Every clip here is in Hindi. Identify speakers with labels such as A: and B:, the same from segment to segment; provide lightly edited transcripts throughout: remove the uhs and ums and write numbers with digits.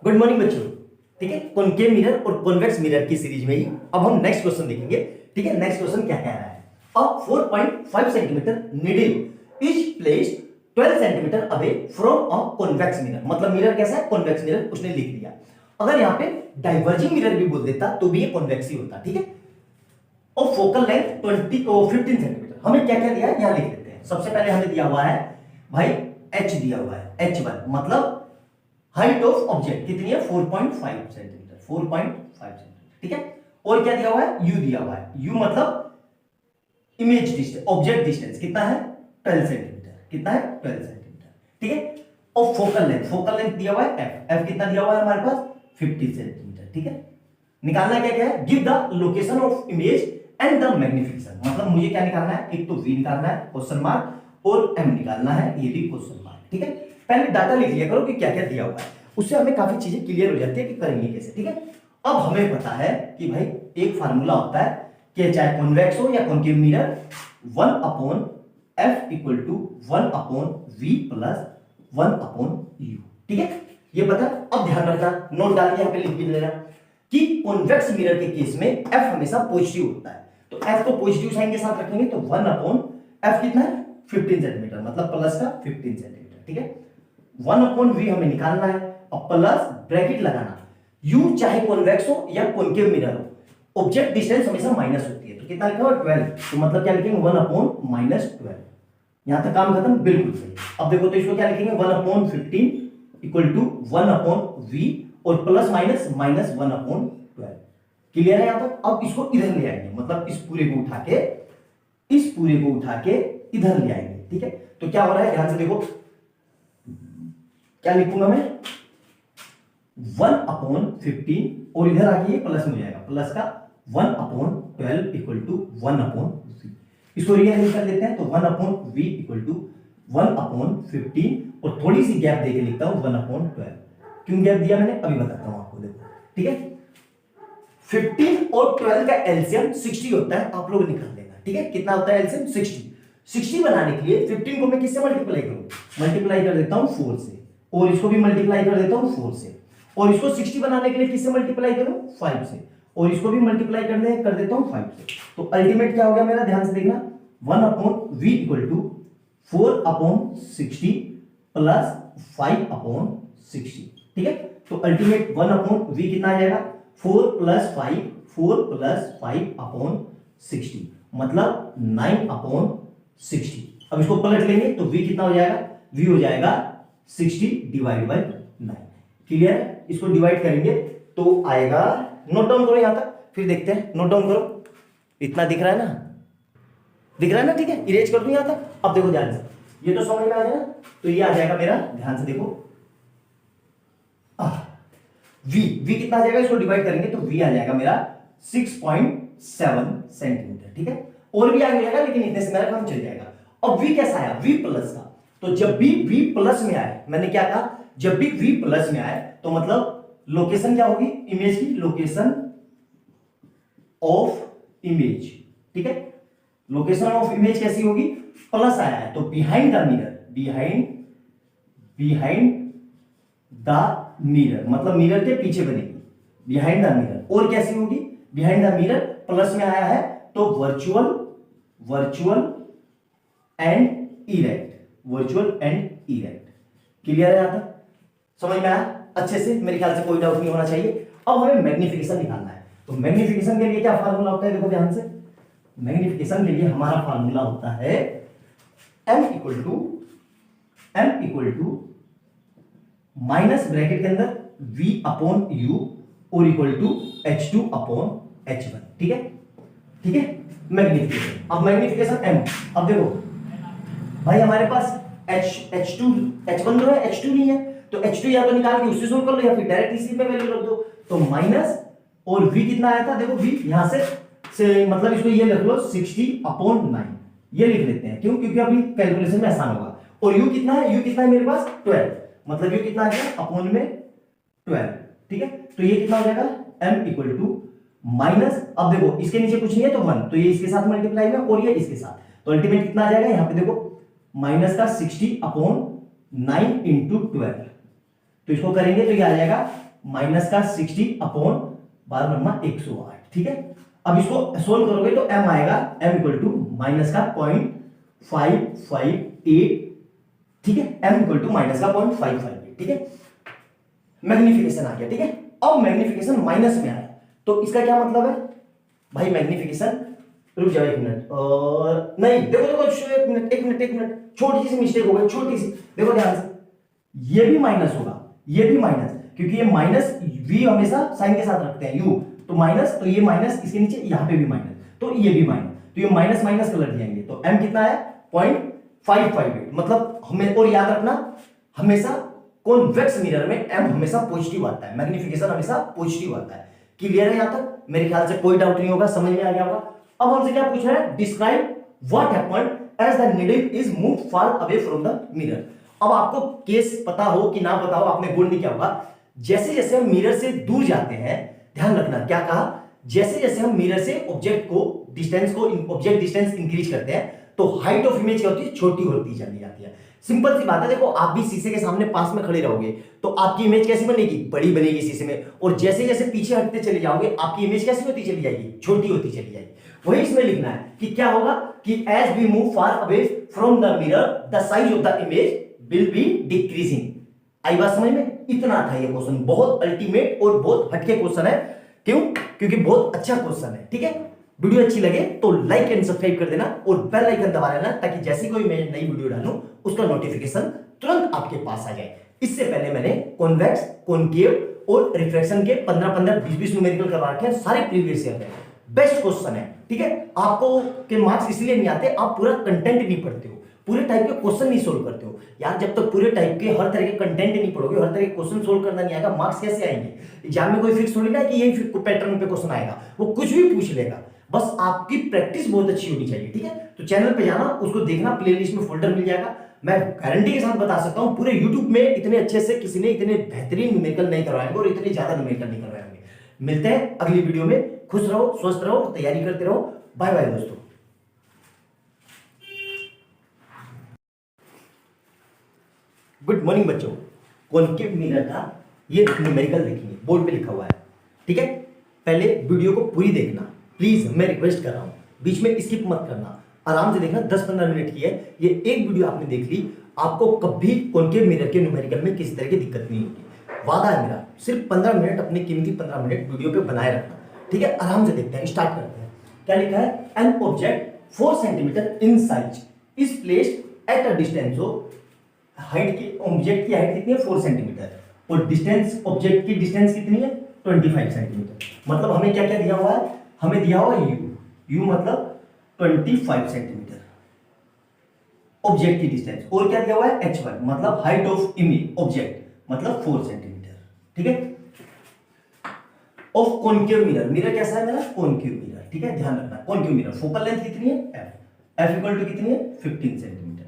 A: गुड मॉर्निंग बच्चों। ठीक है, कॉनकेव मिरर और कॉन्वेक्स मिरर की सीरीज में ही अब हम नेक्स्ट क्वेश्चन देखेंगे। ठीक है, नेक्स्ट क्वेश्चन क्या कह रहा है? अ 4.5 centimetre needle is placed 12 centimetre away from a convex mirror. मतलब मिरर कैसा है? कॉन्वेक्स मिरर उसने लिख दिया। अगर यहाँ पे डाइवर्जिंग मिरर भी बोल देता तो भी ये कॉन्वेक्स ही होता। ठीक है, और फोकल लेंथ 15 सेंटीमीटर। हमें क्या क्या दिया है यहाँ लिख देते हैं। सबसे पहले हमें दिया हुआ है भाई h दिया हुआ है, h1 मतलब हाइट ऑफ ऑब्जेक्ट कितनी है? 4.5 सेंटीमीटर, 4.5 सेंटीमीटर। ठीक है, और क्या दिया हुआ है? u दिया हुआ है। u मतलब इमेज डिस्टेंस, ऑब्जेक्ट डिस्टेंस कितना है? 12 सेंटीमीटर। कितना है? 12 सेंटीमीटर। ठीक है, और फोकल लेंथ दिया हुआ है f। f कितना दिया हुआ है हमारे पास? 50 सेंटीमीटर। ठीक है, निकालना क्या क्या है? Give the location of image and the magnification. मतलब मुझे क्या निकालना है? एक तो v निकालना है क्वेश्चन मार्क, और m निकालना है, ये भी क्वेश्चन मार्क। ठीक है, पहले डाटा लिख लिया करो कि क्या क्या दिया हुआ है, उससे हमें काफी चीजें क्लियर हो जाती है कि करेंगे कैसे। ठीक है, अब हमें पता है कि भाई एक फार्मूला होता है कि चाहे कॉन्वेक्स हो या concave mirror, 1/f equal to 1/v plus 1/u। ठीक है, ये पता। अब ध्यान रखना, नोट डाल के यहाँ पे लिख भी लेना कि कॉन्वेक्स मिरर के केस में f हमेशा पॉजिटिव होता है। तो f को पॉजिटिव साइन के साथ रखेंगे तो 1/f कितना है? 15 सेंटीमीटर, मतलब प्लस का 15 सेंटीमीटर। ठीक है, 1/v हमें निकालना है और प्लस ब्रैकेट लगाना। u चाहे कॉन्वेक्स हो या कॉनकेव मिरर हो, ऑब्जेक्ट डिस्टेंस हमेशा माइनस होती है। तो कितना लिखा हुआ? 12। तो मतलब क्या लिखेंगे? 1/-12। यहां तक काम खत्म, बिल्कुल सही। अब देखो तो इसको क्या लिखेंगे? 1/15 इक्वल टू 1/v और प्लस माइनस माइनस 1/12। क्लियर है यहां तक? अब इसको इधर ले आएंगे, मतलब इस पूरे को उठा के इधर ले आएंगे। ठीक है, तो क्या हो रहा है ध्यान से देखो, क्या लिखूंगा मैं? 1/15 और इधर आके ये प्लस में हो जाएगा, प्लस का 1/12 इक्वल टू 1/v। इसको रिअरेंज कर लेते हैं तो 1/v इक्वल टू 1/15 और थोड़ी सी गैप देके लिखता हूं 1/12। क्यों गैप दिया मैंने अभी बताता हूं आपको। देखो ठीक है, 15 और 12 का एलसीएम 60 होता है, आप लोग निकाल लेना। ठीक है, कितना होता है एलसीएम? 60 बनाने के लिए 15 को मैं किससे मल्टीप्लाई करूं? मल्टीप्लाई कर देता हूं 4 से, और इसको भी मल्टीप्लाई कर देता हूं 4 से, और इसको 60 बनाने के लिए किससे मल्टीप्लाई करूं? 5 से, और इसको भी मल्टीप्लाई कर देता हूं 5 से। तो अल्टीमेट क्या हो गया मेरा? ध्यान से देखना, 1/v इक्वल टू 4/60 प्लस 5/60। ठीक है, तो अल्टीमेट 1/v कितना आ जाएगा? 4 प्लस 5/60 मतलब 9/60। अब इसको पलट लेंगे तो v कितना हो जाएगा? v हो जाएगा 60 डिवाइड बाय 9। क्लियर है? इसको डिवाइड करेंगे तो आएगा, नोट डाउन करो यहां तक, फिर देखते हैं। नोट डाउन करो, इतना दिख रहा है ना? दिख रहा है ना? ठीक है, इरेज कर दूं यहां तक। अब देखो ध्यान से, ये तो समझ में आ गया ना? तो ये आ जाएगा मेरा, ध्यान से देखो, v कितना आ जाएगा? इसको डिवाइड करेंगे तो v आ जाएगा मेरा 6.7 सेंटीमीटर। ठीक है, और भी आगे जाएगा लेकिन इतने से मेरा काम चल जाएगा। अब v कैसा आया? v प्लस का। तो जब भी v प्लस में आए, मैंने क्या कहा? जब भी v प्लस में आए तो मतलब लोकेशन क्या होगी? इमेज की लोकेशन ऑफ इमेज। ठीक है, लोकेशन ऑफ इमेज कैसी होगी? प्लस आया है तो बिहाइंड द मिरर मतलब मिरर के पीछे बनेगी, बिहाइंड द मिरर। और कैसी होगी? बिहाइंड द मिरर प्लस में आया है तो वर्चुअल एंड इरेक्ट। क्लियर है? यहां तक समझ में आया अच्छे से? मेरे ख्याल से कोई डाउट नहीं होना चाहिए। अब हमें मैग्निफिकेशन निकालना है, तो मैग्निफिकेशन के लिए क्या फार्मूला होता है? देखो ध्यान से, मैग्निफिकेशन के लिए हमारा फार्मूला होता है m equal to minus bracket के अंदर v/u और इक्वल टू h2/h1। ठीक है, मैग्निफिकेशन। अब मैग्निफिकेशन m। अब देखो भाई हमारे पास h1 जो है, h2 नहीं है, तो h2 या तो निकाल के उससे सोल्व कर लो या फिर डायरेक्ट इसी पे वैल्यू रख दो। तो माइनस और v कितना आया था? देखो v यहां से मतलब इसको ये लिख लो 60/9, ये लिख लेते हैं। क्यों? क्योंकि अभी कैलकुलेशन में आसान होगा। और u कितना है? u कितना है मेरे पास? 12, मतलब u कितना आ गया? अपॉन में 12। ठीक है, तो ये कितना हो जाएगा? m इक्वल टू माइनस, अब देखो इसके नीचे कुछ नहीं है तो 1, तो ये इसके साथ मल्टीप्लाई में और ये इसके साथ, तो अल्टीमेट कितना आ जाएगा? यहां पे देखो माइनस का 60/9 इंटू 12, तो इसको करेंगे तो ये आ जाएगा माइनस का 60 अपॉन 12 108, ठीक है। अब इसको सोल्व करोगे तो m आएगा, m इक्वल टू माइनस का 0.558, ठीक है, m इक्वल टू माइनस का 0.558, ठीक है। मैग्निफिकेशन आ गया, ठीक है। अब मैग्निफिकेशन माइनस में आया तो इसका क्या मतलब है भाई, मैग्निफिकेशन, रुक जाओ एक मिनट, और नहीं देखो देखो एक मिनट छोटी सी मिस्टेक हो गई, छोटी सी, देखो ध्यान से, ये भी माइनस होगा, ये भी माइनस, क्योंकि ये माइनस v हमेशा साइन के साथ रखते हैं u, तो माइनस, तो ये माइनस इसके नीचे यहां पे भी माइनस, तो ये भी माइनस, तो ये माइनस माइनस कलर दिएंगे, तो m कितना है 0.558, मतलब हमें, और याद रखना हमेशा कॉन्वेक्स मिरर में m हमेशा पॉजिटिव आता है, मैग्निफिकेशन हमेशा पॉजिटिव आता है। क्लियर है यहां तक? मेरे ख्याल से कोई डाउट नहीं होगा, समझ में आ गया होगा। अब हमसे क्या पूछ रहा है, describe what happened as the needle is move far away from the mirror. अब आपको केस पता हो कि ना पता हो, आपने गोल्ड नहीं किया होगा, जैसे जैसे हम मिरर से दूर जाते हैं, ध्यान रखना क्या कहा, जैसे जैसे हम मिरर से ऑब्जेक्ट को ऑब्जेक्ट डिस्टेंस इंक्रीज करते हैं तो हाइट ऑफ इमेज क्या होती है, छोटी होती चली जाती है। सिंपल सी बात है, देखो आप भी शीशे के सामने पास में खड़े रहोगे तो आपकी इमेज कैसी बनेगी, बड़ी बनेगी शीशे में, और जैसे जैसे पीछे हटते चले जाओगे आपकी इमेज कैसी होती चली जाएगी, छोटी होती चली जाएगी। वही इसमें लिखना है कि क्या होगा कि as we move far away from the mirror the size of the image will be decreasing. आई बात समझ में? इतना था ये क्वेश्चन, बहुत अल्टीमेट और बहुत हटके क्वेश्चन है। क्यों? क्योंकि बहुत अच्छा क्वेश्चन है, ठीक है। वीडियो अच्छी लगे तो लाइक एंड सब्सक्राइब कर देना और बेल आइकन दबा लेना, ताकि जैसी कोई मैं नई वीडियो डालूं उसका नोटिफिकेशन तुरंत आपके पास आ जाए। इससे पहले मैंने कॉन्वेक्स, कॉनकेव और रिफ्लेक्शन के 15-15, 20-20 न्यूमेरिकल करवा रखे हैं, सारे प्रीवियस ईयर में बेस्ट क्वेश्चन है, ठीक है। आपको के मार्क्स इसलिए नहीं आते, आप पूरा कंटेंट नहीं पढ़ते हो, पूरे टाइप के क्वेश्चन नहीं सोल्व करते हो यार। जब तक पूरे टाइप के हर तरह के कंटेंट नहीं पढ़ोगे, हर तरह के क्वेश्चन सोल्व करना नहीं आएगा, मार्क्स कैसे आएंगे? एग्जाम में कोई फिक्स थोड़ी ना कि यही पैटर्न पे क्वेश्चन आएगा, वो कुछ भी पूछ लेगा, बस आपकी प्रैक्टिस बहुत अच्छी होनी चाहिए, ठीक है। तो चैनल पे जाना, उसको देखना, प्लेलिस्ट में फोल्डर मिल जाएगा। मैं गारंटी के साथ बता सकता हूं पूरे यूट्यूब में इतने अच्छे से किसी ने इतने बेहतरीन न्यूमेरिकल नहीं करवाएंगे और इतने ज्यादा न्यूमेरिकल नहीं करवाएंगे। मिलते हैं अगली वीडियो में, खुश रहो, स्वस्थ रहो, तैयारी करते रहो। बाय बाय दोस्तों। गुड मॉर्निंग बच्चों। कॉनकेव मिरर का ये न्यूमेरिकल देखेंगे, बोर्ड पे लिखा हुआ है, ठीक है। पहले वीडियो को पूरी देखना प्लीज, मैं रिक्वेस्ट कर रहा हूं, बीच में स्किप मत करना, आराम से देखना। 10-15 मिनट की है ये, एक वीडियो आपने देख ली, आपको कभी कॉनकेव मिरर के न्यूमेरिकल में किसी तरह की दिक्कत नहीं होगी, वादा है मेरा। सिर्फ 15 मिनट, अपने कीमती 15 मिनट वीडियो पे बनाए रखना, ठीक है। आराम से देखते हैं, स्टार्ट करते हैं। क्या लिखा है, an object 4 centimetre in size is placed at a distance of, height की, ऑब्जेक्ट की हाइट कितनी है 4 सेंटीमीटर, और डिस्टेंस, ऑब्जेक्ट की डिस्टेंस कितनी है 25 सेंटीमीटर। मतलब हमें क्या क्या दिया हुआ है, हमें दिया हुआ है u मतलब 25 सेंटीमीटर ऑब्जेक्ट की डिस्टेंस, और क्या दिया हुआ है h1 मतलब हाइट ऑफ इमेज ऑब्जेक्ट मतलब 4 सेंटीमीटर, ठीक है। ऑफ कॉनकेव मिरर, मिरर कैसा है मेरा, कॉनकेव मिरर, ठीक है। ध्यान रखना कॉनकेव मिरर, फोकल लेंथ कितनी है f इक्वल टू कितनी है 15 सेंटीमीटर,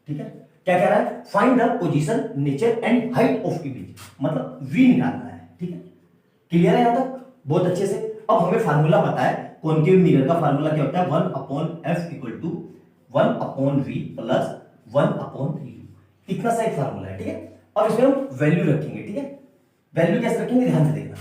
A: ठीक है। क्या कह रहा है, find the position, nature and height of image, मतलब v निकालना है, ठीक है। क्लियर है यहां तक? बहुत अच्छे से। अब हमें फार्मूला पता है, कॉनकेव मिरर का फार्मूला क्या होता है, 1/f equal to 1/v plus 1/u, इतना सा एक फार्मूला है, ठीक है। अब इसमें हम वैल्यू रखेंगे, ठीक है। वैल्यू कैसे रखेंगे, ध्यान से देखना।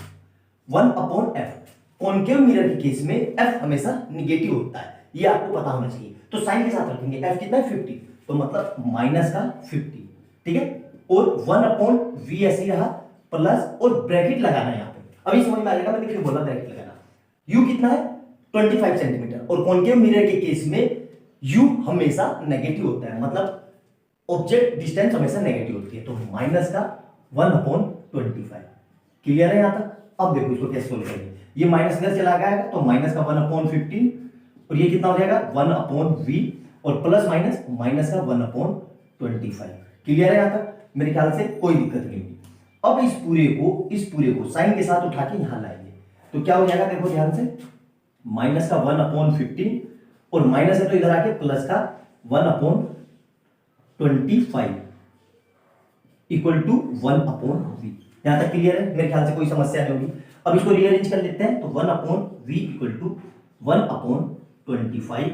A: 1/f, कॉनकेव मिरर के केस में f हमेशा निगेटिव होता है, ये आपको पता होना चाहिए, तो साइन के साथ रखेंगे। f कितना है 50, तो मतलब माइनस का 50, ठीक है। और 1/v ऐसे ही रहा, प्लस, और ब्रैकेट लगाना है यहाँ पे, अभी समझ में आ जाएगा मैंने क्यों बोला ब्रैकेट लगाना। u कितना है 25 सेंटीमीटर, और कॉनकेव मिरर के केस में u हमेशा नेगेटिव होता है, मतलब ऑब्जेक्ट डिस्टेंस हमेशा नेगेटिव होती है, तो माइनस का 1/25। क्लियर है यहां तक? अब देखो इसको कैसे सोल्व करेंगे, ये माइनस इधर चला गया तो माइनस का 1/15, और ये कितना हो जाएगा 1/v, और प्लस माइनस, माइनस का 1/25। क्लियर है यहां तक? मेरे ख्याल से कोई दिक्कत नहीं होगी। अब इस पूरे को साइन के साथ उठा के यहां लाएंगे, तो क्या हो जाएगा, देखो ध्यान से, माइनस का 1/15, और माइनस है तो इधर आके प्लस का 1/25 इक्वल टू 1/v। यहां तक क्लियर है? मेरे ख्याल से कोई समस्या नहीं होगी। अब इसको रीअरेंज कर लेते हैं, तो 1/v इक्वल टू 1/25,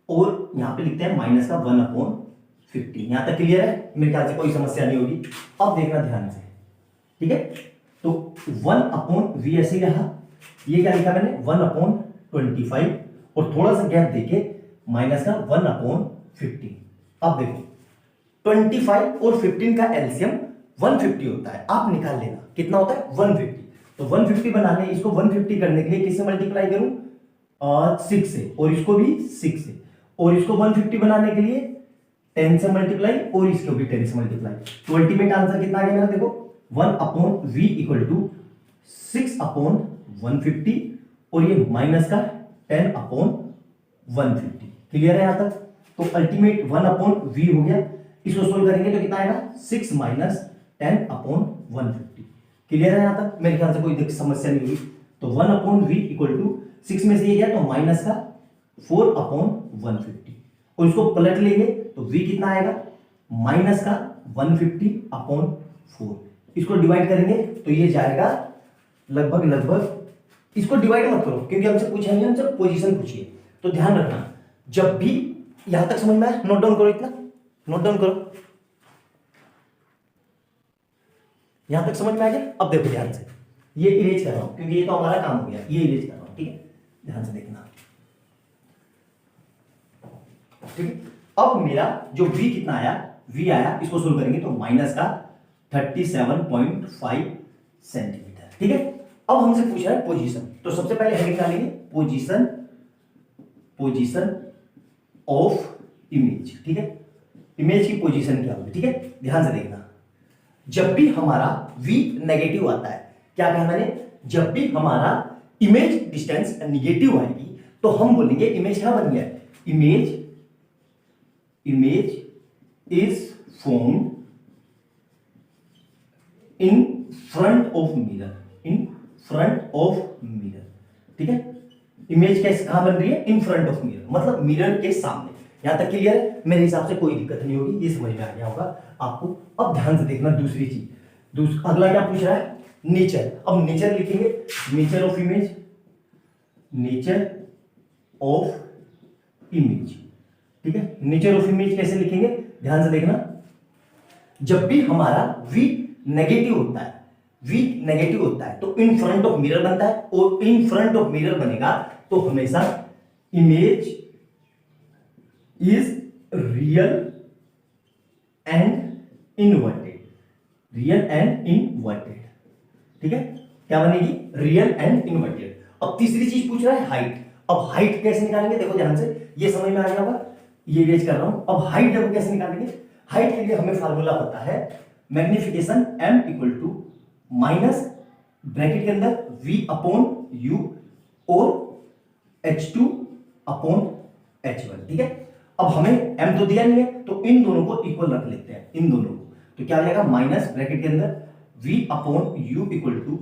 A: और यहां पे लिखते हैं माइनस का 1/15। यहां तक क्लियर है? मेरे ख्याल से कोई समस्या नहीं होगी। अब देखना ध्यान से, ठीक है। तो 1/v ऐसे रहा, ये क्या लिखा मैंने 1/25 और थोड़ा सा गैप देके माइनस का 1/15। अब देखो 25 और 15 का एलसीएम 150 होता है, आप निकाल लेना कितना होता है 150। तो 150 बनाने, इसको 150 करने के लिए किससे मल्टीप्लाई करूं 6 से, और इसको भी 6 से, और इसको 150 बनाने के लिए 10 से मल्टीप्लाई और इसको भी 10 से मल्टीप्लाई। तो अल्टीमेट आंसर कितना आ गया मेरा, देखो 1/v इक्वल टू 6/150 और ये माइनस का 10/150। क्लियर है यहां तक? तो अल्टीमेट 1/v हो गया, इसको सोल्व करेंगे तो कितना आएगा 6 माइनस 10/150। क्लियर है यहां तक? मेरे ख्याल से कोई समस्या नहीं हुई। तो 1/v इक्वल टू 6 में से ये गया तो माइनस का 4/150 और इसको पलट लेंगे तो v कितना आएगा माइनस का 150/4। इसको डिवाइड करेंगे तो ये जाएगा लगभग, इसको डिवाइड मत करो क्योंकि हमसे पूछा नहीं, हमसे पोजीशन पूछिए। तो ध्यान रखना जब भी, यहां तक समझ में आया, नोट डाउन करो, इतना नोट डाउन करो, यहां तक समझ में आ गया। अब देखो ध्यान से, ये इरेज कर रहा हूं क्योंकि ये तो हमारा काम हो गया, ये इरेज कर रहा हूं, ठीक है, ध्यान से देखना, ठीक है। अब मेरा जो v कितना आया, v आया, इसको सोल्व करेंगे तो माइनस का 37.5 सेंटीमीटर, ठीक है। अब हमसे पूछ रहा है पोजीशन, तो सबसे पहले हेडिंग डालेंगे पोजीशन ऑफ इमेज, ठीक है, इमेज की पोजीशन क्या होगी, ठीक है। ध्यान से देखना, जब भी हमारा v नेगेटिव आता है, क्या कहा मैंने, जब भी हमारा इमेज डिस्टेंस नेगेटिव आएगी तो हम बोलेंगे इमेज क्या बन गया, image is formed in front of mirror, ठीक है। इमेज कैसे कहां बन रही है, इन फ्रंट ऑफ मिरर, मतलब मिरर के सामने। यहां तक क्लियर है? मेरे हिसाब से कोई दिक्कत नहीं होगी, ये समझ में आ गया होगा आपको। अब ध्यान से देखना दूसरी चीज, अगला क्या पूछ रहा है, नेचर। अब नेचर लिखेंगे, नेचर ऑफ इमेज, ठीक है। नेचर ऑफ इमेज कैसे लिखेंगे, ध्यान से देखना, जब भी हमारा v नेगेटिव होता है तो इन फ्रंट ऑफ मिरर बनता है, और इन फ्रंट ऑफ मिरर बनेगा तो हमेशा image is real and inverted, ठीक है। क्या बनेगी, रियल एंड इनवर्टेड। अब तीसरी चीज पूछ रहा है हाइट। अब हाइट कैसे निकालेंगे, देखो ध्यान से, ये समझ में आ गया होगा, ये रेज कर रहा हूं। अब हाइट देखो कैसे निकालेंगे, हाइट के लिए हमें फार्मूला पता है, magnification m equal to minus bracket के अंदर v/u और h2/h1, ठीक है। अब हमें m तो दिया नहीं है तो इन दोनों को इक्वल रख लेते हैं, इन दोनों को, तो क्या आ जाएगा माइनस ब्रैकेट के अंदर v/u इक्वल टू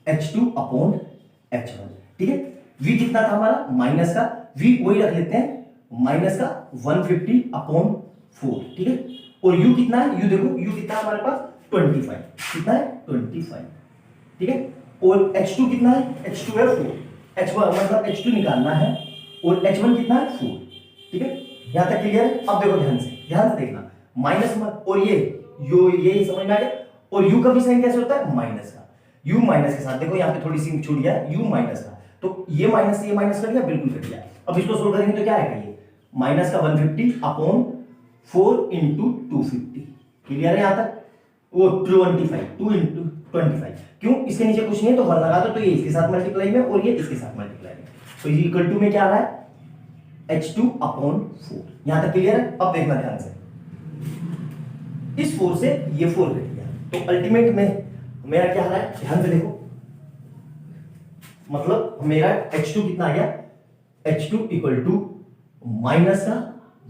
A: h2/h1, ठीक है। v कितना था हमारा माइनस का, v वही रख लेते हैं माइनस का 150/4, ठीक है। और u कितना है, u देखो u कितना है हमारे पास 25, कितना है 25, ठीक है। और h2 कितना है, h2 है 4, h1 मतलब h2 निकालना है, और h1 कितना है 4, ठीक है। यहां तक क्लियर है? अब देखो ध्यान से देखना, माइनस मत, और ये समझ में आ गया। और u का भी साइन कैसे होता है, माइनस का, u माइनस के साथ, देखो यहाँ पे थोड़ी सी छूट गया, u माइनस का, तो ये माइनस कर दिया, बिल्कुल कर दिया। अब इसको सोल्व करेंगे तो क्या आएगा, ये माइनस का 150/4 इंटू 250, क्लियर है यहां तक, वो 25, 2 इंटू 25, क्यों, इसके नीचे कुछ नहीं है तो 1 लगा दो, तो ये इसके साथ मल्टीप्लाई में और ये इसके साथ मल्टीप्लाई में, तो ये इक्वल टू में क्या आ रहा है h2/4। यहां तक क्लियर है? अब देखना ध्यान से, इस 4 से ये 4 कट गया, तो अल्टीमेट में मेरा क्या आ रहा है, ध्यान से देखो, मतलब मेरा h2 कितना आ गया, h2 इक्वल टू माइनस का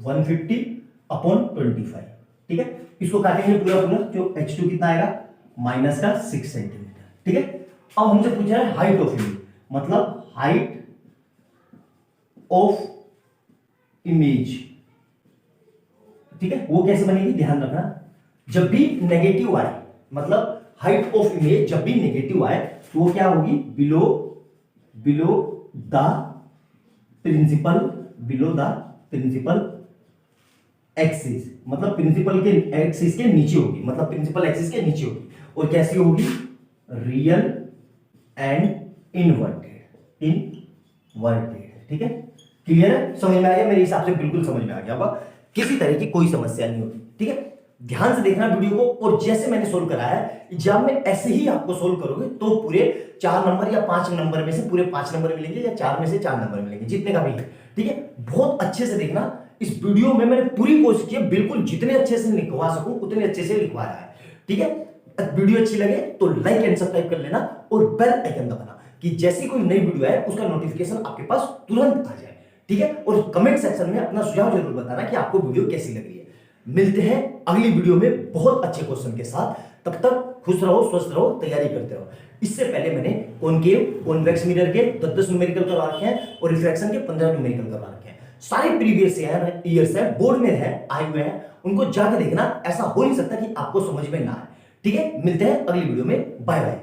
A: 150/25, ठीक है। इसको काटेंगे पूरा, जो h2 कितना आएगा माइनस का 6 सेंटीमीटर, ठीक है। अब हमसे पूछा है हाइट ऑफ इमेज, मतलब हाइट ऑफ इमेज, ठीक है, वो कैसे बनेगी, ध्यान रखना, जब भी नेगेटिव आए, मतलब हाइट ऑफ इमेज जब भी नेगेटिव आए तो वो क्या होगी, बिलो द प्रिंसिपल एक्सिस, मतलब प्रिंसिपल के एक्सिस के नीचे होगी, मतलब प्रिंसिपल एक्सिस के नीचे होगी, और कैसी होगी, रियल एंड इनवर्टेड, ठीक है। क्लियर है, समझ में आ गया? मेरे हिसाब से बिल्कुल समझ में आ गया होगा, किसी तरह की कोई समस्या नहीं होगी, ठीक है। ध्यान से देखना वीडियो को, और जैसे मैंने सोल्व कराया है एग्जाम में ऐसे ही आपको सोल्व करोगे तो पूरे 4 नंबर या 5 नंबर में से पूरे 5 नंबर मिलेंगे, या 4 में से 4 नंबर मिलेंगे, जितने का भी है, ठीक है। बहुत अच्छे से देखना, इस वीडियो में मैंने पूरी कोशिश की है बिल्कुल जितने अच्छे से लिखवा सकूं उतने अच्छे से लिखवाया है, ठीक है। वीडियो अच्छी लगे तो लाइक एंड सब्सक्राइब कर लेना, और बेल आइकन दबाना कि जैसी कोई नई वीडियो है उसका नोटिफिकेशन आपके पास तुरंत आ जाए, ठीक है। और कमेंट सेक्शन में अपना सुझाव जरूर बताना कि आपको वीडियो कैसी लग रही है। मिलते हैं अगली वीडियो में बहुत अच्छे क्वेश्चन के साथ, तब तक खुश रहो, स्वस्थ रहो, तैयारी करते रहो। इससे पहले मैंने कॉनकेव कॉन्वेक्स मिरर के 10-10 न्यूमेरिकल करवा रखे हैं और रिफ्रैक्शन के 15 न्यूमेरिकल करवा रखे हैं। सारे प्रीवियस ईयर्स है, बोर्ड में है, आए हुए हैं, उनको जाके देखना। ऐसा हो नहीं सकता कि आपको समझ में ना आए, ठीक है। मिलते हैं अगली वीडियो में, बाय बाय।